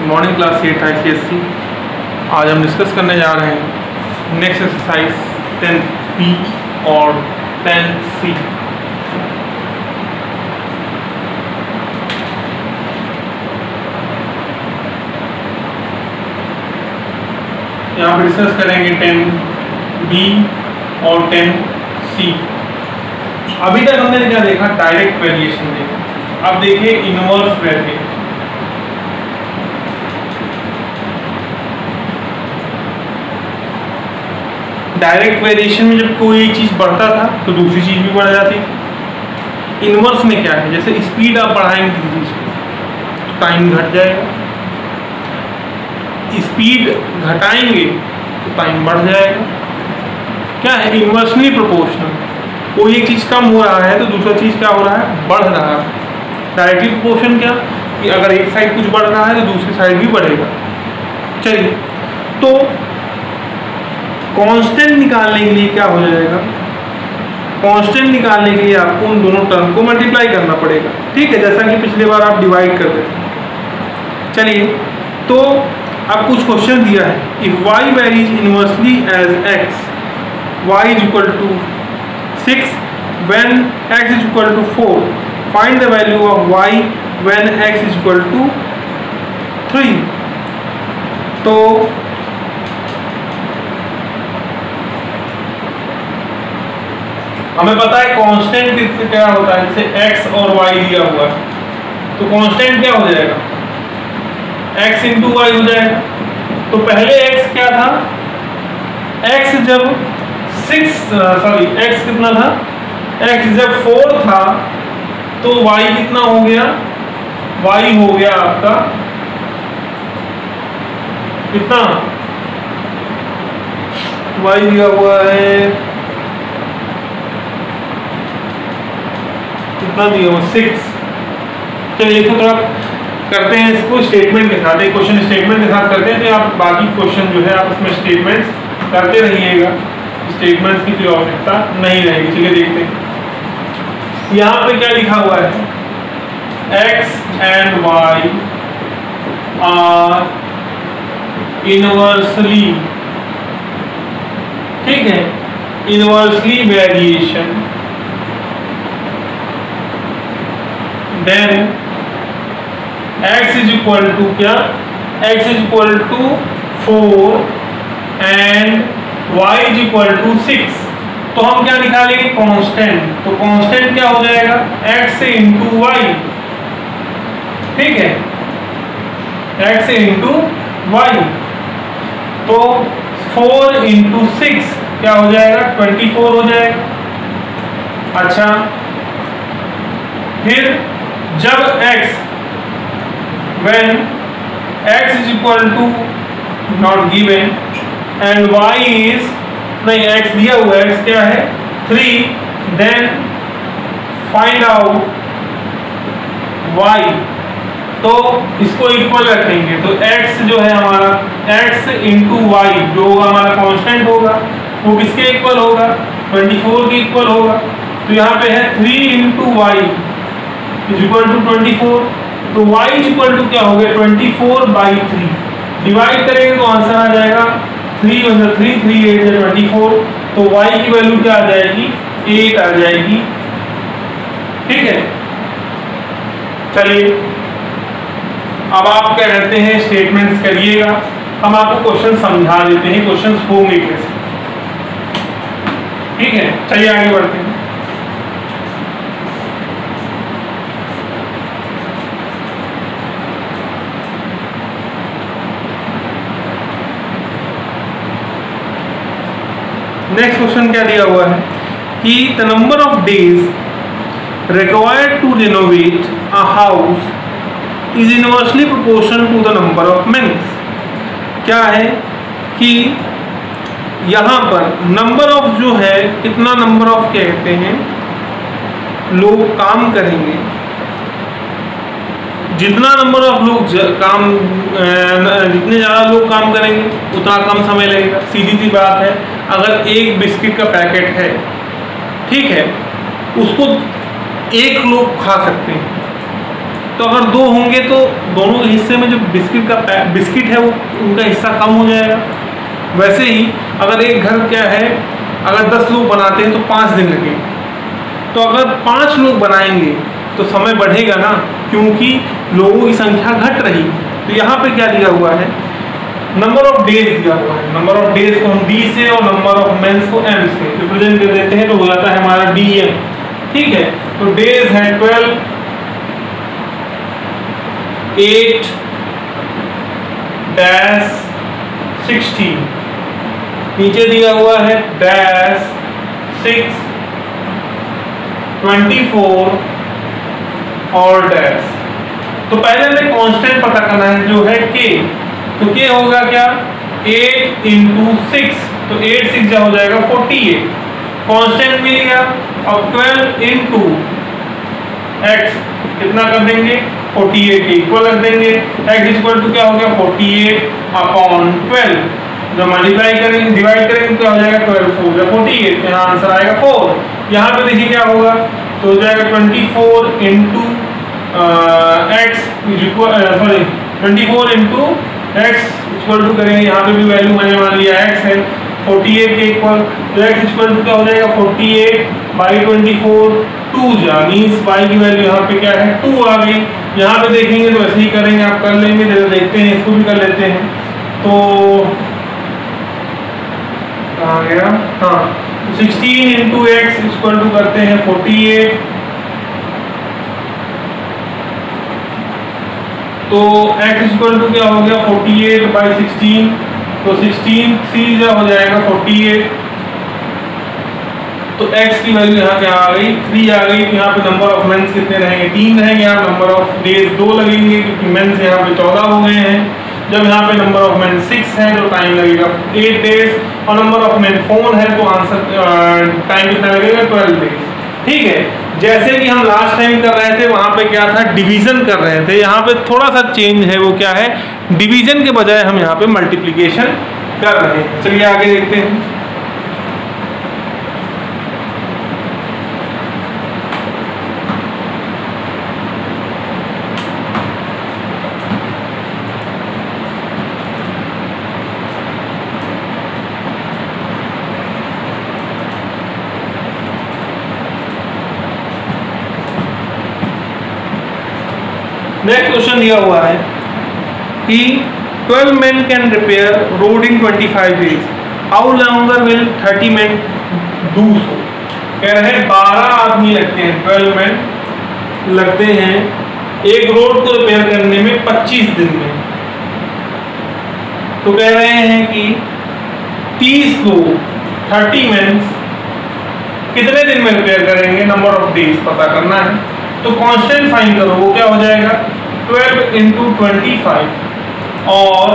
Morning class 8 ICSE। आज हम discuss करने जा रहे हैं नेक्स्ट एक्सरसाइज 10B और 10C। यहाँ पर डिस्कस करेंगे 10B और 10C। अभी तक हमने क्या देखा? डायरेक्ट वेरिएशन देखा। अब देखिए इनवर्स वेरिएशन। डायरेक्ट वेरिएशन में जब कोई एक चीज बढ़ता था तो दूसरी चीज भी बढ़ जाती थी। इनवर्स में क्या है? जैसे स्पीड आप बढ़ाएंगे किसी चीज की तो टाइम घट जाएगा, स्पीड घटाएंगे तो टाइम बढ़ जाएगा। क्या है? Inversely proportional. कोई एक चीज कम हो रहा है तो दूसरा चीज क्या हो रहा है? बढ़ रहा है। डायरेक्टली प्रोपोर्शन क्या कि अगर एक साइड कुछ बढ़ रहा है तो दूसरी साइड भी बढ़ेगा। चलिए, तो कांस्टेंट निकालने के लिए क्या हो जाएगा? कांस्टेंट निकालने के लिए आपको उन दोनों टर्म को मल्टीप्लाई करना पड़ेगा। ठीक है, जैसा कि पिछले बार आप डिवाइड करते थे। चलिए, तो अब कुछ क्वेश्चन दिया है। If y varies inversely as x, y is equal to 6 when x is equal to 4, find the value of y when x is equal to 3। तो हमें पता है कांस्टेंट क्या होता है। जैसे x और y दिया हुआ है तो कांस्टेंट क्या हो जाएगा? x इंटू वाई हो जाएगा। तो पहले x क्या था? x जब 6 x कितना था? x जब 4 था तो y कितना हो गया? y हो गया आपका कितना? y दिया हुआ है कितना दिया हुआ? 6। चलिए, तो थोड़ा करते हैं इसको स्टेटमेंट के साथ, एक क्वेश्चन स्टेटमेंट के साथ करते हैं। तो आप बाकी क्वेश्चन जो है आप उसमें स्टेटमेंट्स करते रहिएगा, स्टेटमेंट्स की कोई आवश्यकता नहीं रहेगी। चलिए देखते हैं यहाँ पे क्या लिखा हुआ है। x and y are inversely, ठीक है, inversely variation, then x is equal to क्या? x is equal to 4 and y is equal to 6। तो हम क्या निकालेंगे? कांस्टेंट। तो कांस्टेंट क्या हो जाएगा? x into y. ठीक है, x इंटू वाई। तो 4 इंटू 6 क्या हो जाएगा? 24 हो जाएगा। अच्छा, फिर जब x when x is equal to not given and y is नहीं, x दिया हुआ है, x क्या है? 3, then find out y। तो इसको इक्वल रखेंगे तो x जो है हमारा x इंटू वाई जो होगा हमारा कांस्टेंट होगा वो किसके इक्वल होगा? 24 के इक्वल होगा। तो यहाँ पे है 3 into y is equal to 24। तो y इज इक्वल टू क्या हो गया? 24/3। डिवाइड करेंगे तो आंसर आ जाएगा 3 × 3 3 8 24। तो y की वैल्यू क्या आ जाएगी? 8 आ जाएगी। ठीक है, चलिए अब आप क्या करते हैं? स्टेटमेंट्स करिएगा। हम आपको क्वेश्चन समझा देते हैं, क्वेश्चन होंगे कैसे। ठीक है, चलिए आगे बढ़ते हैं। नेक्स्ट क्वेश्चन क्या दिया हुआ है कि the number of days required to renovate a house is inversely proportional to the number of mens. क्या है कि यहाँ पर नंबर ऑफ जो है, कितना नंबर ऑफ कहते हैं लोग काम करेंगे, जितना नंबर ऑफ लोग जितने ज़्यादा लोग काम करेंगे उतना कम समय लगेगा। सीधी सी बात है। अगर एक बिस्किट का पैकेट है, ठीक है, उसको 1 लोग खा सकते हैं, तो अगर 2 होंगे तो दोनों के हिस्से में जो बिस्किट है वो उनका हिस्सा कम हो जाएगा। वैसे ही अगर एक घर क्या है, अगर 10 लोग बनाते हैं तो 5 दिन लगेंगे, तो अगर 5 लोग बनाएंगे तो समय बढ़ेगा ना, क्योंकि लोगों की संख्या घट रही। तो यहाँ पे क्या दिया हुआ है, नंबर ऑफ डेज दिया हुआ है। नंबर ऑफ डेज को हम D से और नंबर ऑफ मेंस को M से रिप्रेजेंट कर देते हैं, तो हो जाता है हमारा DM। ठीक है, तो डेज है 12, 8 डैश 16, नीचे दिया हुआ है डैश 6 24 और डैश। तो पहले हमें कांस्टेंट पता करना है जो है K। तो K होगा क्या, 8 इंटू 6, तो 8 6 जा हो जाएगा 48, कांस्टेंट मिल गया। अब 12 इंटू x कितना कर देंगे, 48 के इक्वल रख देंगे। x इक्वल टू क्या हो गया, 48 अपॉन 12। जब मल्टीप्लाई करेंगे, डिवाइड करेंगे तो क्या हो जाएगा, 12 4 या 48, यहाँ आंसर आएगा 4। यहाँ पे देखिए क्या होगा, तो हो जाएगा 24 into x sorry 24 into x equal to करेंगे, यहाँ पे भी वैल्यू मैंने मान लिया x है 48 के इक्वल। तो x इक्वल टू क्या हो जाएगा, 48 बाई 24, 2 जा मीन्स y की वैल्यू यहाँ पे क्या है, 2 आ गई। यहाँ पे देखेंगे तो ऐसे ही करेंगे, आप कर लेंगे, जरा देखते हैं, इसको भी कर लेते हैं। तो कहाँ गया, हाँ 16 इंटू एक्स इक्वल टू करते हैं 48, तो x इक्वल टू क्या हो गया 48 बाई 16, तो 16 3 हो जाएगा 48। तो x की वैल्यू यहाँ क्या आ गई, 3 आ गई। तो यहाँ पे नंबर ऑफ मेंस कितने रहेंगे, 3 रहेंगे। यहाँ नंबर ऑफ डेज 2 लगेंगे, क्योंकि मेंस यहाँ पे 14 हो गए हैं। जब यहाँ पे नंबर ऑफ मेन 6 है तो टाइम लगेगा 8 डेज, और नंबर ऑफ मेन 4 है तो आंसर टाइम कितना लगेगा, 12 डेज। ठीक है, जैसे कि हम लास्ट टाइम कर रहे थे, वहां पे क्या था, डिवीजन कर रहे थे। यहाँ पे थोड़ा सा चेंज है, वो क्या है, डिवीजन के बजाय हम यहाँ पे मल्टीप्लिकेशन कर रहे हैं। चलिए आगे देखते हैं। नेक्स्ट क्वेश्चन दिया हुआ है कि 12 men can repair road in 25 days. How longer will 30 men do so? कह रहे हैं 12 आदमी लगते हैं, 12 men लगते हैं एक रोड को रिपेयर करने में 25 दिन में। तो कह रहे हैं कि 30 लोग 30 men कितने दिन में रिपेयर करेंगे, नंबर ऑफ डेज पता करना है। तो कांस्टेंट फाइंड करो, वो क्या हो जाएगा 12 इंटू 25 और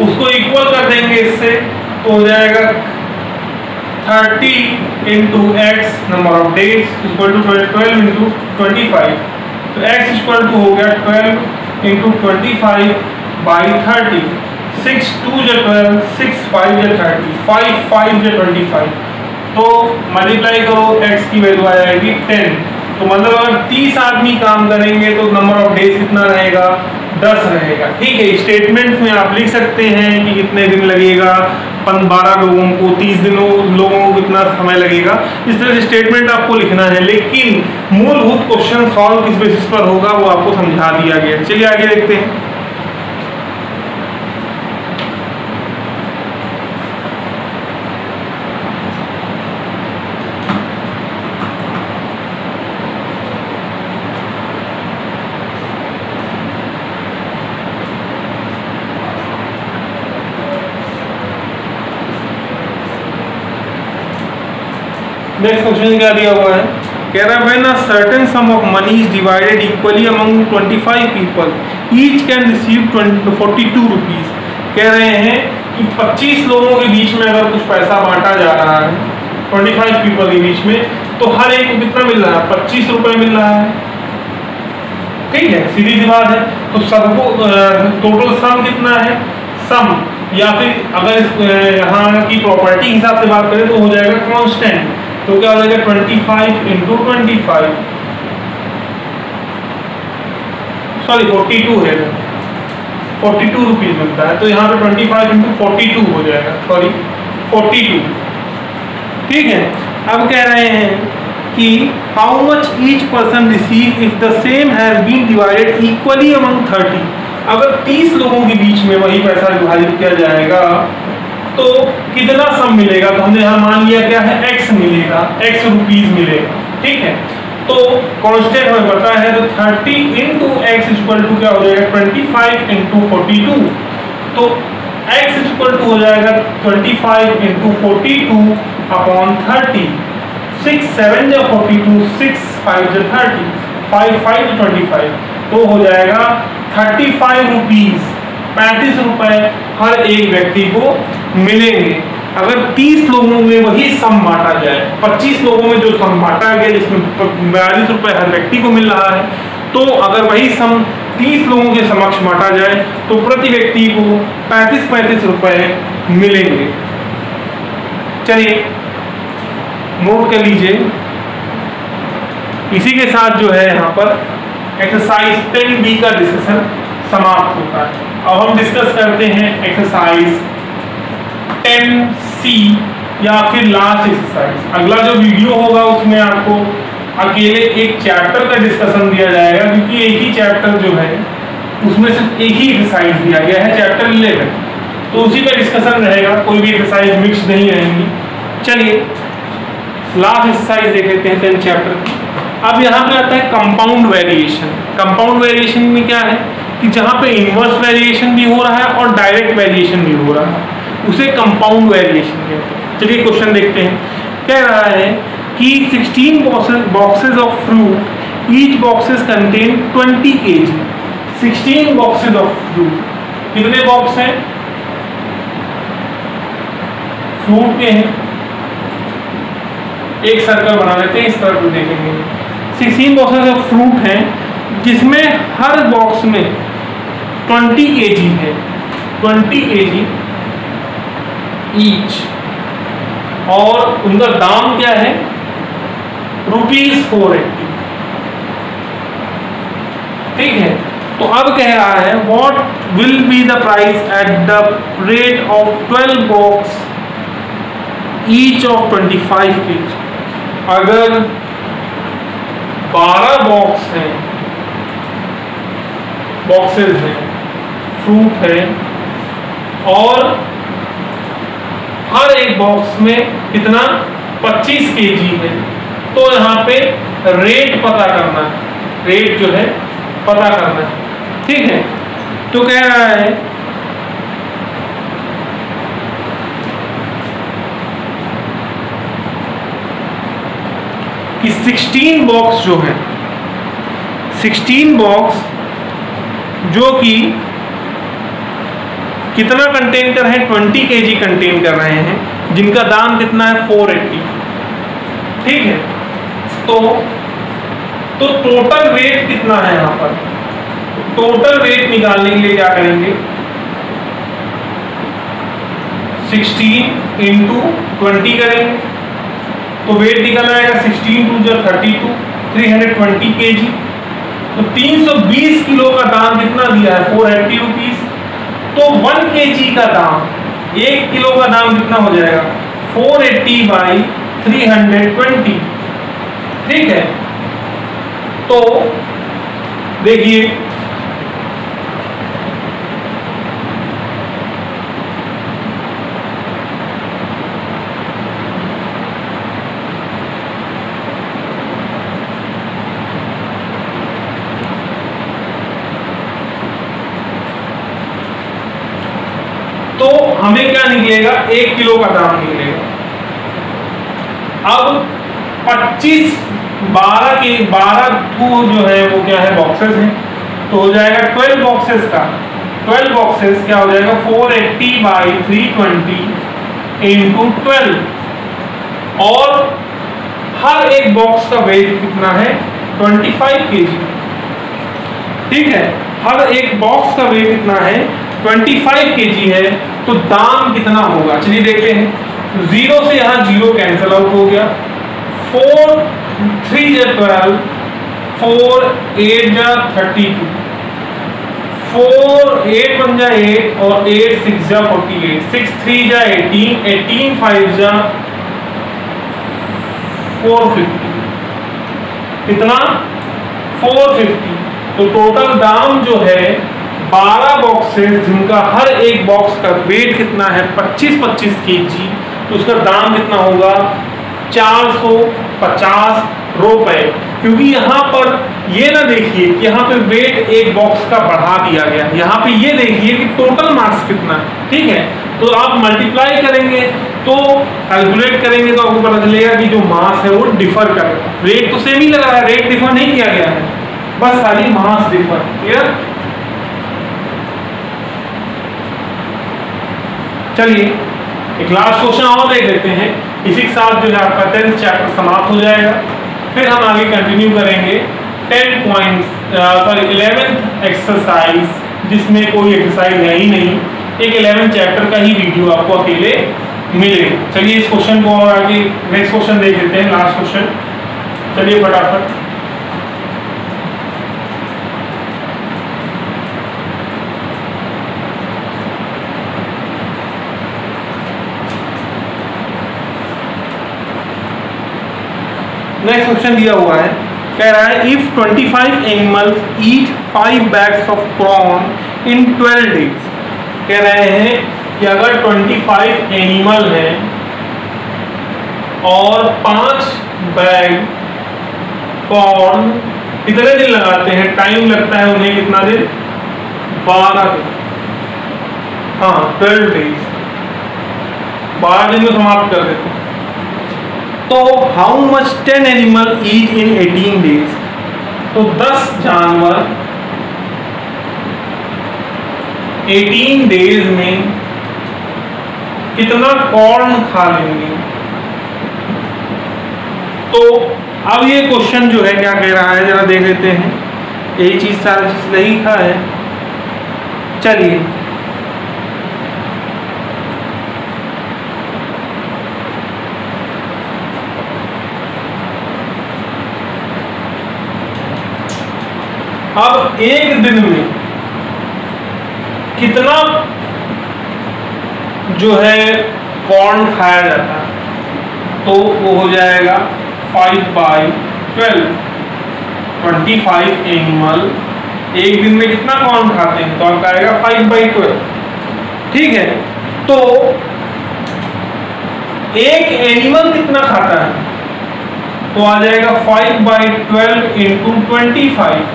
उसको इक्वल कर देंगे इससे, तो हो जाएगा 30 into x number of days equal to 12 into 25। तो एक्स इक्वल टू हो गया 12 इंटू 25 बाई 30। 6 2 जा 12, 6 5 जा 30, 5 5 जा 25। तो मल्टीप्लाई करो, एक्स की वैल्यू आ जाएगी 10। तो मतलब अगर 30 आदमी काम करेंगे तो नंबर ऑफ डेज कितना रहेगा, 10 रहेगा। ठीक है, स्टेटमेंट में आप लिख सकते हैं कि कितने दिन लगेगा 12 लोगों को, 30 दिनों लोगों को कितना समय लगेगा। इस तरह से स्टेटमेंट आपको लिखना है, लेकिन मूलभूत क्वेश्चन सॉल्व किस बेसिस पर होगा वो आपको समझा दिया गया। चलिए आगे देखते हैं। नेक्स्ट क्वेश्चन क्या दिया हुआ है, कह रहा है when a certain some of money is divided equally among 25 people each can receive 42 rupees. कह रहे हैं कि 25 लोगों के बीच में अगर कुछ पैसा बांटा जा रहा है 25 पीपल के बीच में, तो हर एक को कितना मिल रहा है, 25 रुपए मिल रहा है। ठीक है, सीधी सी बात है। तो सबको टोटल सम कितना है, सम, या फिर अगर यहाँ की प्रॉपर्टी हिसाब से बात करें तो हो जाएगा कांस्टेंट। तो क्या हो जाएगा 25 इंटू 25, सॉरी 42 है, 42 रुपीज़ मिलता है, तो यहाँ पे 25 इंटू 42 हो जाएगा, सॉरी 42। ठीक है, अब कह रहे हैं कि how much each person receive if the same has been divided equally among 30। अगर 30 लोगों के बीच में वही पैसा विभाजित किया जाएगा तो कितना सम मिलेगा, तो हमने यहाँ मान लिया क्या है, x मिलेगा, x रुपीज मिलेगा। ठीक है, तो कांस्टेंट हमें पता है, तो 30 इंटू एक्स इक्वल टू क्या हो जाएगा, 25 इंटू 42। तो x इक्वल टू हो जाएगा 25 इंटू 42 अपॉन 30। 6 7 या 42, 6 5 या 30, 5 5 25, तो हो जाएगा 35 रुपीज, 35 रुपए हर एक व्यक्ति को मिलेंगे अगर 30 लोगों में वही सम बांटा जाए। 25 लोगों में जो सम बांटा गया जिसमें 42 रुपए हर व्यक्ति को मिल रहा है, तो अगर वही सम 30 लोगों के समक्ष बांटा जाए तो प्रति व्यक्ति को 35-35 रुपए मिलेंगे। चलिए नोट कर लीजिए। इसी के साथ जो है यहाँ पर एक्सरसाइज 10B का डिस्कशन समाप्त होता है। अब हम डिस्कस करते हैं एक्सरसाइज 10C या फिर लास्ट एक्सरसाइज। अगला जो वीडियो होगा उसमें आपको अकेले एक चैप्टर का डिस्कशन दिया जाएगा, क्योंकि एक ही चैप्टर जो है उसमें सिर्फ एक ही एक्सरसाइज दिया गया है, चैप्टर 11, तो उसी का डिस्कशन रहेगा, कोई भी एक्सरसाइज मिक्स नहीं रहेंगी। चलिए लास्ट एक्सरसाइज देख लेते हैं 10 चैप्टर। अब यहाँ पे आता है कंपाउंड वेरिएशन। कंपाउंड वेरिएशन में क्या है कि जहाँ पे इनवर्स वेरिएशन भी हो रहा है और डायरेक्ट वेरिएशन भी हो रहा है, उसे कंपाउंड वेरिएशन कहते हैं। चलिए क्वेश्चन देखते हैं। कह रहा है कि 16 boxes of fruit, each boxes contain 20 kg। 16 boxes of fruit, कितने बॉक्स हैं फ्रूट के हैं? एक सर्कल बना लेते हैं, इस तरफ भी देखेंगे। 16 बॉक्सेस ऑफ फ्रूट हैं जिसमें हर बॉक्स में 20 kg है, 20 kg ईच, और उनका दाम क्या है, ₹480। ठीक है, तो अब कह रहा है what will be the price at the rate of 12 box each of 25 kg। अगर 12 बॉक्स हैं, बॉक्सेस हैं, फ्रूट है, और हर एक बॉक्स में कितना 25 kg है, तो यहाँ पे रेट पता करना है, रेट जो है पता करना है। ठीक है, तो कह रहा है कि 16 बॉक्स जो है, 16 बॉक्स जो कि कितना कंटेन कर रहे हैं, 20 kg कंटेन कर रहे हैं, जिनका दाम कितना है 480। ठीक है, तो टोटल रेट कितना है यहाँ पर? टोटल रेट निकालने के लिए क्या करेंगे, 16 इंटू 20 करेंगे, तो वेट निकल आएगा 16 2 जो 32, 320 kg। तो 320 किलो का दाम कितना दिया है, 480 रुपीज। तो 1 kg का दाम, 1 किलो का दाम कितना हो जाएगा, 480 बाई 320। ठीक है, तो देखिए तो हमें क्या निकलेगा, 1 किलो का दाम निकलेगा। अब 25 12 को जो है वो क्या है, बॉक्सेस हैं, तो हो जाएगा 12 बॉक्सेस का, 12 बॉक्सेस क्या हो जाएगा, 480 बाई 320 इंटू 12, और हर एक बॉक्स का वेट कितना है, 25 kg। ठीक है, हर एक बॉक्स का वेट कितना है, 25 kg है, तो दाम कितना होगा, चलिए देखते हैं। 0 से यहाँ 0 कैंसिल आउट हो गया, 4 3 12, 4 8 32, 4 8 1 जा 8 और 8 6 जा 48, 6 3 जा 18, 18 5 जा 450, कितना 450। तो टोटल दाम जो है 12 बॉक्सेस जिनका हर एक बॉक्स का वेट कितना है 25-25 kg, तो उसका दाम कितना होगा 450 रुपए। क्योंकि यहाँ पर ये ना देखिए कि यहाँ पे वेट एक बॉक्स का बढ़ा दिया गया, यहाँ पे ये देखिए कि टोटल मास कितना है, ठीक है। तो आप मल्टीप्लाई करेंगे तो कैलकुलेट करेंगे तो आपको पता चलेगा कि जो मास है वो डिफर करेगा। रेट तो सेम ही लग रहा है, रेट डिफर नहीं किया गया है, बस खाली मास डिफर। क्लियर? चलिए एक लास्ट क्वेश्चन और देख लेते हैं, इसी के साथ जो है आपका 10th चैप्टर समाप्त हो जाएगा। फिर हम आगे कंटिन्यू करेंगे 11th एक्सरसाइज, जिसमें कोई एक्सरसाइज है ही नहीं, एक 11th चैप्टर का ही वीडियो आपको अकेले मिलेगा। चलिए इस क्वेश्चन को और आगे नेक्स्ट क्वेश्चन देख लेते हैं, लास्ट क्वेश्चन। चलिए फटाफट। नेक्स्ट क्वेश्चन दिया हुआ है, कह रहा है if 25 animals eat 5 bags of corn in 12 days. कह रहे हैं कि अगर 25 एनिमल हैं और 5 बैग कॉर्न कितने दिन लगाते हैं, टाइम लगता है उन्हें कितना दिन, 12 दिन। हाँ 12 डेज, 12 दिन में समाप्त कर देते हैं। तो how much 10 animal eat in 18 days. तो 10 जानवर 18 डेज में कितना कॉर्न खा लेंगे। तो अब ये क्वेश्चन जो है क्या कह रहा है, जरा देख लेते हैं। यही चीज सारी चीज लिखा है। चलिए अब एक दिन में कितना जो है कॉर्न खाया जाता है, तो वो हो जाएगा 5/12। 25 एनिमल एक दिन में कितना कॉर्न खाते हैं, तो आपका आएगा 5/12। ठीक है, तो एक एनिमल कितना खाता है, तो आ जाएगा 5/12 इंटू 25।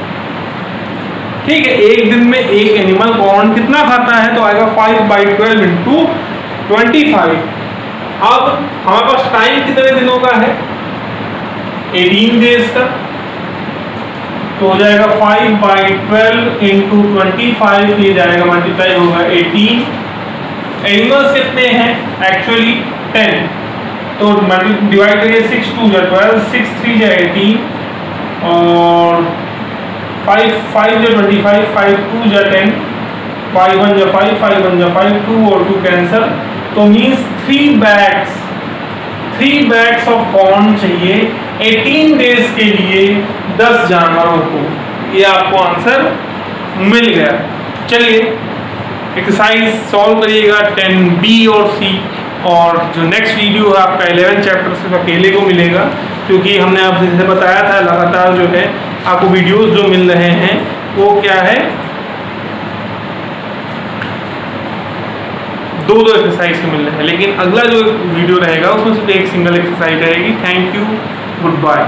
ठीक है, एक दिन में एक एनिमल कॉर्न कितना खाता है, तो आएगा 5/12 इंटू 25। अब हमारे पास टाइम कितने दिनों का है, 18 डेज का, तो हो जाएगा 5/12 इंटू 25, ये जाएगा मल्टीप्लाई होगा 18। एनिमल्स कितने हैं, एक्चुअली 10, तो डिवाइड करिए 6 2 जा 12, 6 3 जा 18 और 5 5 जा 25, 5 2 जा 10, 5 1 जा 5, 5 1 जा 5, 2 और 2 कैंसल, तो मीन्स 3 बैग्स ऑफ कॉर्न चाहिए 18 डेज के लिए 10 जानवरों को। ये आपको आंसर मिल गया। चलिए एक्सरसाइज सॉल्व करिएगा 10B और C, और जो नेक्स्ट वीडियो है आपका 11 चैप्टर सिर्फ अकेले को मिलेगा, क्योंकि हमने आपसे जैसे बताया था लगातार जो है आपको वीडियोस जो मिल रहे हैं वो क्या है, 2-2 एक्सरसाइज के मिल रहे हैं, लेकिन अगला जो वीडियो रहेगा उसमें सिर्फ एक सिंगल एक्सरसाइज रहेगी। Thank you, good bye.